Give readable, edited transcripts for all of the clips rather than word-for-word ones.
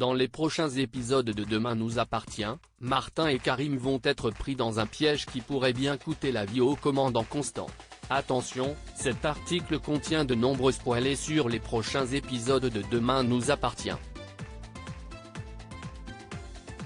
Dans les prochains épisodes de Demain nous appartient, Martin et Karim vont être pris dans un piège qui pourrait bien coûter la vie au commandant Constant. Attention, cet article contient de nombreux spoilers sur les prochains épisodes de Demain nous appartient.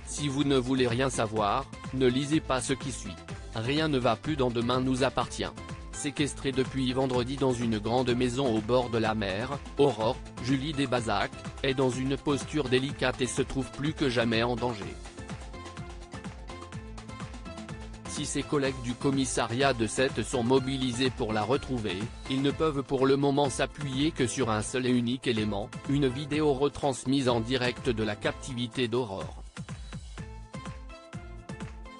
Si vous ne voulez rien savoir, ne lisez pas ce qui suit. Rien ne va plus dans Demain nous appartient. Séquestrée depuis vendredi dans une grande maison au bord de la mer, Aurore, Julie Desbazac, est dans une posture délicate et se trouve plus que jamais en danger. Si ses collègues du commissariat de Sète sont mobilisés pour la retrouver, ils ne peuvent pour le moment s'appuyer que sur un seul et unique élément, une vidéo retransmise en direct de la captivité d'Aurore.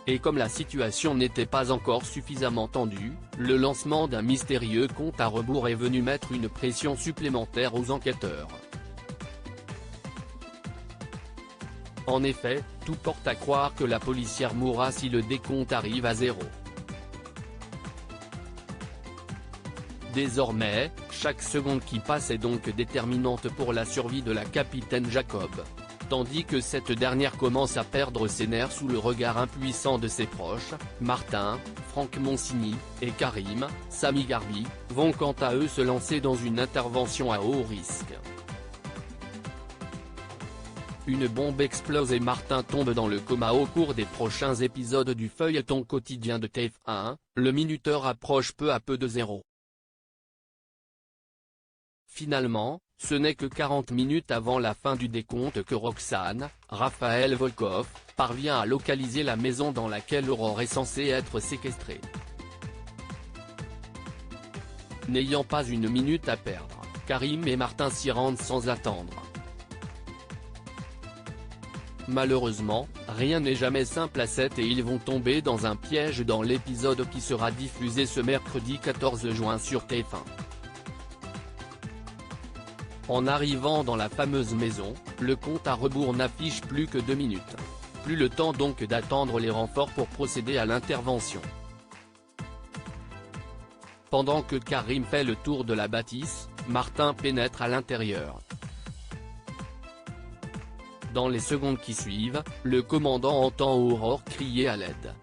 Et comme la situation n'était pas encore suffisamment tendue, le lancement d'un mystérieux compte à rebours est venu mettre une pression supplémentaire aux enquêteurs. En effet, tout porte à croire que la policière mourra si le décompte arrive à 0. Désormais, chaque seconde qui passe est donc déterminante pour la survie de la capitaine Jacob. Tandis que cette dernière commence à perdre ses nerfs sous le regard impuissant de ses proches, Martin, Franck Monsigny, et Karim, Sami Garbi, vont quant à eux se lancer dans une intervention à haut risque. Une bombe explose et Martin tombe dans le coma au cours des prochains épisodes du feuilleton quotidien de TF1, le minuteur approche peu à peu de 0. Finalement, ce n'est que 40 minutes avant la fin du décompte que Roxane, Raphaël Volkov, parvient à localiser la maison dans laquelle Aurore est censée être séquestrée. N'ayant pas une minute à perdre, Karim et Martin s'y rendent sans attendre. Malheureusement, rien n'est jamais simple à Sète et ils vont tomber dans un piège dans l'épisode qui sera diffusé ce mercredi 14 juin sur TF1. En arrivant dans la fameuse maison, le compte à rebours n'affiche plus que 2 minutes. Plus le temps donc d'attendre les renforts pour procéder à l'intervention. Pendant que Karim fait le tour de la bâtisse, Martin pénètre à l'intérieur. Dans les secondes qui suivent, le commandant entend Aurore crier à l'aide.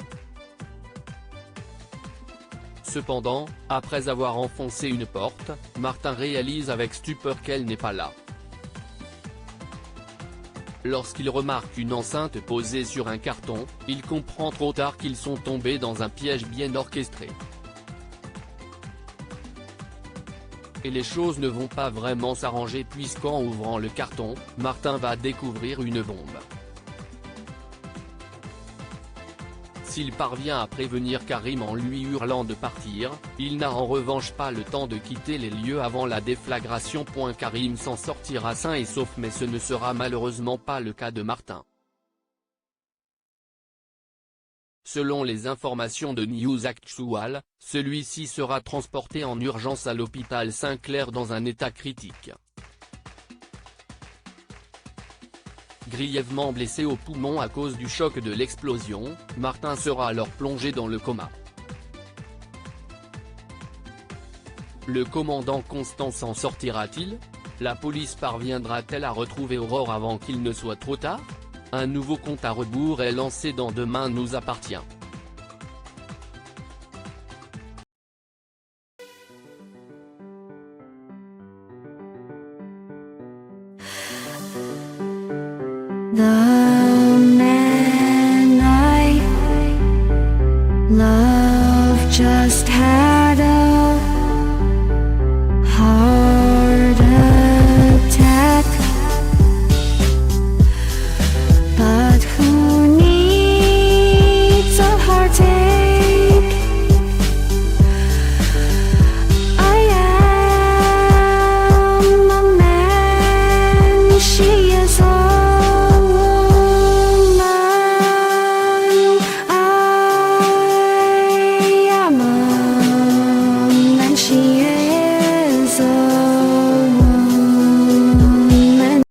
Cependant, après avoir enfoncé une porte, Martin réalise avec stupeur qu'elle n'est pas là. Lorsqu'il remarque une enceinte posée sur un carton, il comprend trop tard qu'ils sont tombés dans un piège bien orchestré. Et les choses ne vont pas vraiment s'arranger puisqu'en ouvrant le carton, Martin va découvrir une bombe. S'il parvient à prévenir Karim en lui hurlant de partir, il n'a en revanche pas le temps de quitter les lieux avant la déflagration. Karim s'en sortira sain et sauf mais ce ne sera malheureusement pas le cas de Martin. Selon les informations de News Actual, celui-ci sera transporté en urgence à l'hôpital Saint-Clair dans un état critique. Grièvement blessé au poumon à cause du choc de l'explosion, Martin sera alors plongé dans le coma. Le commandant Constant s'en sortira-t-il? La police parviendra-t-elle à retrouver Aurore avant qu'il ne soit trop tard? Un nouveau compte à rebours est lancé dans Demain nous appartient. The man I love just had